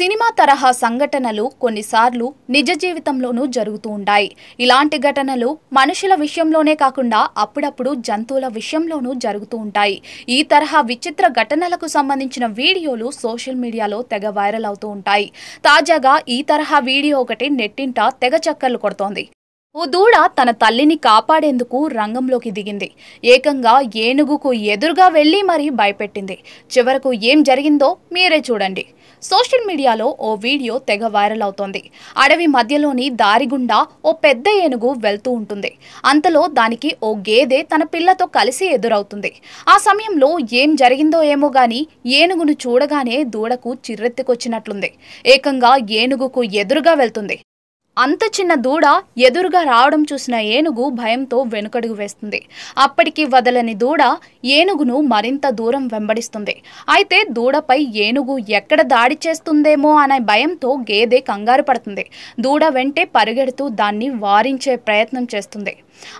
Cinema తరహా సంఘటనలు కొన్నిసార్లు నిజ జీవితంలోనూ జరుగుతూ ఉంటాయి. ఇలాంటి ఘటనలు మనుషుల విషయంలోనే కాకుండా అప్పుడప్పుడు జంతువుల విషయంలోనూ జరుగుతూ ఉంటాయి. ఈ తరహా విచిత్ర ఘటనలకు సంబంధించిన వీడియోలు సోషల్ మీడియాలో తెగ వైరల్ అవుతూ ఉంటాయి. తాజాగా ఈ తరహా వీడియో ఒకటి నెట్టింట తెగ చక్కర్లు కొడుతోంది. ఓ దూడ తన తల్లిని కాపాడేందుకు రంగంలోకి దిగింది. ఏకంగా ఏనుగుకు ఎదురుగా వెళ్లి మరీ భయపెట్టింది. చివరకు ఏం జరిగిందో మీరే చూడండి. సోషల్ మీడియాలో ఓ వీడియో తెగ వైరల్ అవుతోంది. అడవి మధ్యలోని దారి గుండా ఓ పెద్ద ఏనుగు వెళ్తూ ఉంటుంది. అంతలో దానికి ఓ గేదె తన పిల్లతో కలిసి ఎదురవుతుంది. ఆ సమయంలో ఏం జరిగిందో ఏమో గాని ఏనుగును చూడగానే దూడకు చిర్రెత్తుకొచ్చినట్లుంది. ఏకంగా ఏనుగుకు ఎదురుగా వెళ్తుంది. అంత చిన్న దూడ ఎదురుగా రావడం చూసిన ఏనుగు భయంతో వెనుకడుగు వేస్తుంది. అప్పటికి వదలని దూడ ఏనుగును మరింత దూరం వెంబడిస్తుంది. అయితే దూడపై ఏనుగు ఎక్కడ దాడి చేస్తుందేమో అనే భయంతో గేదె కంగారు పడుతుంది. దూడ వెంటే పరిగెడుతూ దాన్ని వారించే ప్రయత్నం చేస్తుంది.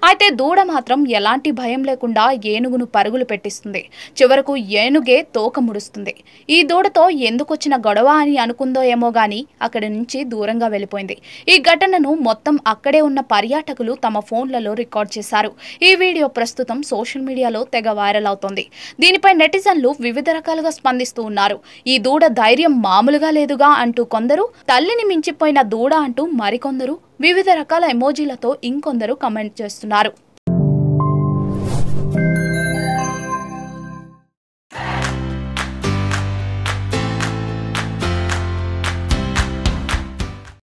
అయితే దూడ మాత్రం ఎలాంటి భయం లేకుండా ఏనుగును పరుగులు పెట్టిస్తుంది. చివరకు ఏనుగే తోక ముడుస్తుంది. ఈ దూడతో ఎందుకొచ్చిన గొడవ అని అనుకుందో ఏమో గాని అక్కడి నుంచి దూరంగా వెళ్ళిపోయింది. ఈ ఘటనను మొత్తం అక్కడే ఉన్న పర్యాటకులు తమ ఫోన్లలో రికార్డ్ చేశారు. ఈ వీడియో ప్రస్తుతం సోషల్ మీడియాలో తెగ వైరల్ అవుతోంది. దీనిపై నెటిజన్లు వివిధ రకాలుగా స్పందిస్తూ ఉన్నారు. ఈ దూడ ధైర్యం మామూలుగా లేదుగా అంటూ కొందరు, తల్లిని మించిపోయిన దూడ అంటూ మరికొందరు, వివిధ రకాల ఎమోజీలతో ఇంకొందరు కమెంట్ చేస్తున్నారు.